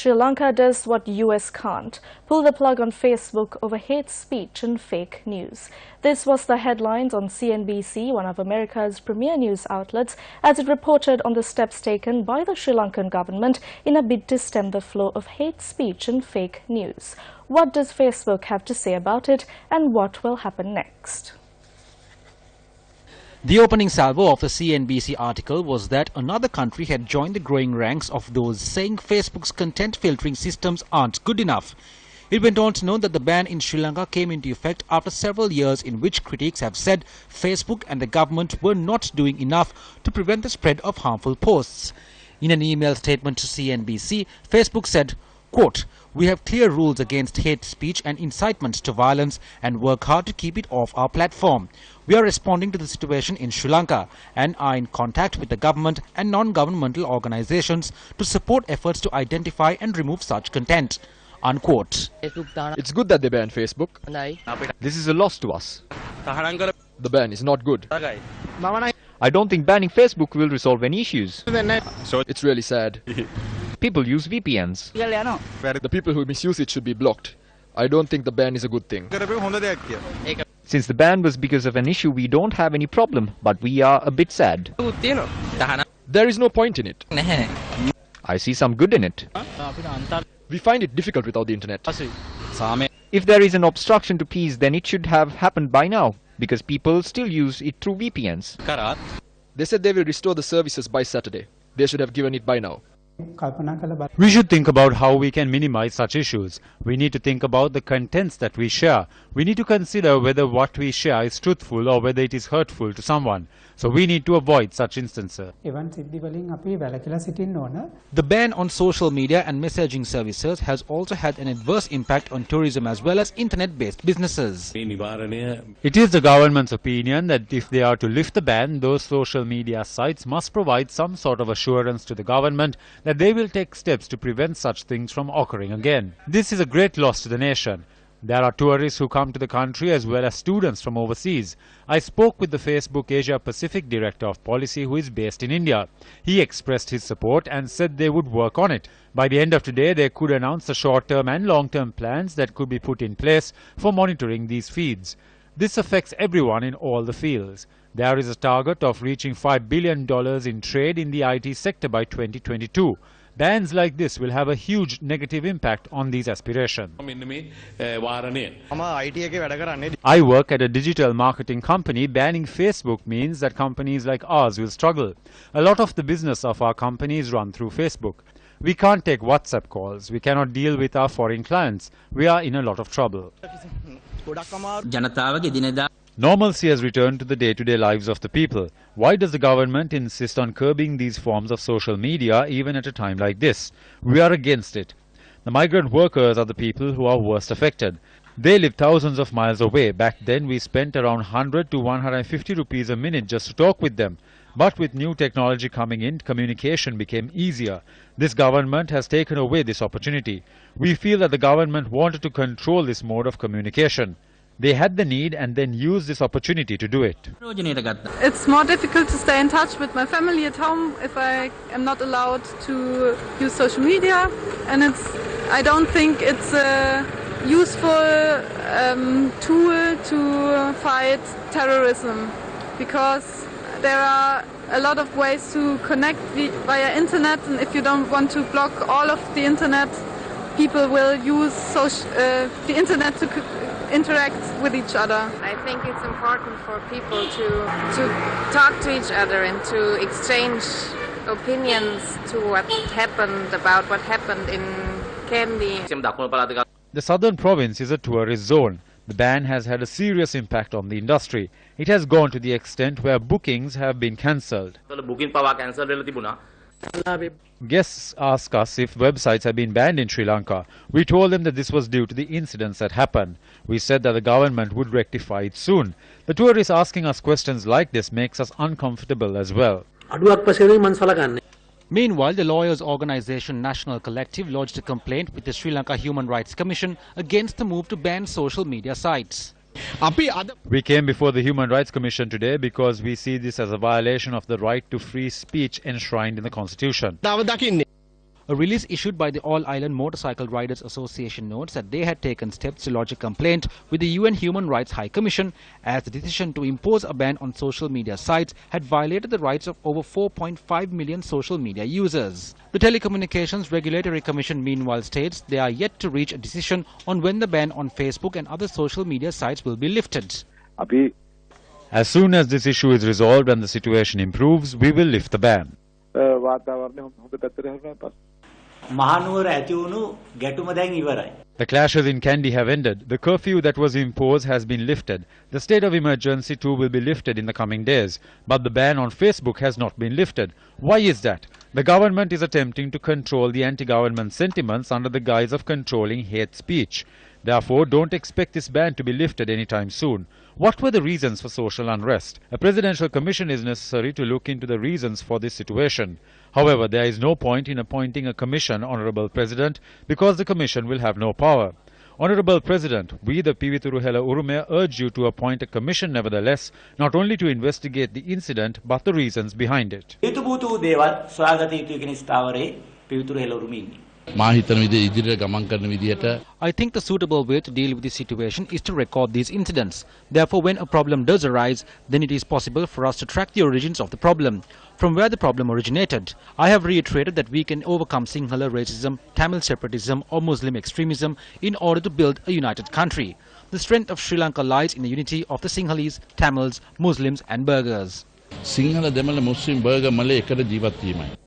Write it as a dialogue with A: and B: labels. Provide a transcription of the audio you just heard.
A: Sri Lanka does what US can't, pull the plug on Facebook over hate speech and fake news. This was the headlines on CNBC, one of America's premier news outlets, as it reported on the steps taken by the Sri Lankan government in a bid to stem the flow of hate speech and fake news. What does Facebook have to say about it, and what will happen next?
B: The opening salvo of the CNBC article was that another country had joined the growing ranks of those saying Facebook's content filtering systems aren't good enough. It went on to note that the ban in Sri Lanka came into effect after several years in which critics have said Facebook and the government were not doing enough to prevent the spread of harmful posts. In an email statement to CNBC, Facebook said, quote, "We have clear rules against hate speech and incitement to violence and work hard to keep it off our platform. We are responding to the situation in Sri Lanka and are in contact with the government and non-governmental organizations to support efforts to identify and remove such content." Unquote.
C: It's good that they banned Facebook. This is a loss to us. The ban is not good. I don't think banning Facebook will resolve any issues. So it's really sad. People use VPNs. The people who misuse it should be blocked. I don't think the ban is a good thing. Since the ban was because of an issue, we don't have any problem, but we are a bit sad. There is no point in it. I see some good in it. We find it difficult without the internet. If there is an obstruction to peace, then it should have happened by now, because people still use it through VPNs. They said they will restore the services by Saturday. They should have given it by now.
D: We should think about how we can minimize such issues. We need to think about the contents that we share. We need to consider whether what we share is truthful or whether it is hurtful to someone. So we need to avoid such instances.
B: The ban on social media and messaging services has also had an adverse impact on tourism as well as internet-based businesses.
D: It is the government's opinion that if they are to lift the ban, those social media sites must provide some sort of assurance to the government that they will take steps to prevent such things from occurring again. This is a great loss to the nation. There are tourists who come to the country as well as students from overseas. I spoke with the Facebook Asia Pacific Director of Policy who is based in India. He expressed his support and said they would work on it. By the end of today, they could announce the short-term and long-term plans that could be put in place for monitoring these feeds. This affects everyone in all the fields. There is a target of reaching $5 billion in trade in the IT sector by 2022. Bans like this will have a huge negative impact on these aspirations. I work at a digital marketing company. Banning Facebook means that companies like ours will struggle. A lot of the business of our company is run through Facebook. We can't take WhatsApp calls. We cannot deal with our foreign clients. We are in a lot of trouble. Normalcy has returned to the day-to-day lives of the people. Why does the government insist on curbing these forms of social media even at a time like this? We are against it. The migrant workers are the people who are worst affected. They live thousands of miles away. Back then we spent around 100 to 150 rupees a minute just to talk with them. But with new technology coming in, communication became easier. This government has taken away this opportunity. We feel that the government wanted to control this mode of communication. They had the need and then used this opportunity to do it.
E: It's more difficult to stay in touch with my family at home if I am not allowed to use social media, and I don't think it's a useful tool to fight terrorism, because there are a lot of ways to connect via internet, and if you don't want to block all of the internet, people will use the internet to interact with each other.
F: I think it's important for people to talk to each other and to exchange opinions to what happened, about what happened in Kandy.
D: The southern province is a tourist zone. The ban has had a serious impact on the industry. It has gone to the extent where bookings have been cancelled. Guests ask us if websites have been banned in Sri Lanka. We told them that this was due to the incidents that happened. We said that the government would rectify it soon. The tourists asking us questions like this makes us uncomfortable as well.
B: Meanwhile, the lawyers' organization National Collective lodged a complaint with the Sri Lanka Human Rights Commission against the move to ban social media sites.
D: We came before the Human Rights Commission today because we see this as a violation of the right to free speech enshrined in the Constitution.
B: A release issued by the All Island Motorcycle Riders Association notes that they had taken steps to lodge a complaint with the UN Human Rights High Commission as the decision to impose a ban on social media sites had violated the rights of over 4.5 million social media users. The Telecommunications Regulatory Commission meanwhile states they are yet to reach a decision on when the ban on Facebook and other social media sites will be lifted.
D: As soon as this issue is resolved and the situation improves, we will lift the ban. The clashes in Kandy have ended. The curfew that was imposed has been lifted. The state of emergency too will be lifted in the coming days. But the ban on Facebook has not been lifted. Why is that? The government is attempting to control the anti-government sentiments under the guise of controlling hate speech. Therefore, don't expect this ban to be lifted anytime soon. What were the reasons for social unrest? A presidential commission is necessary to look into the reasons for this situation. However, there is no point in appointing a commission, Honorable President, because the commission will have no power. Honorable President, we the Pivituruhela Urume urge you to appoint a commission nevertheless, not only to investigate the incident, but the reasons behind it.
B: I think the suitable way to deal with this situation is to record these incidents. Therefore, when a problem does arise, then it is possible for us to track the origins of the problem, from where the problem originated. I have reiterated that we can overcome Sinhala racism, Tamil separatism or Muslim extremism in order to build a united country. The strength of Sri Lanka lies in the unity of the Sinhalese, Tamils, Muslims and Burghers.
G: Sinhala Demala Muslim Burgher Malay ekada jeevat wීමයි.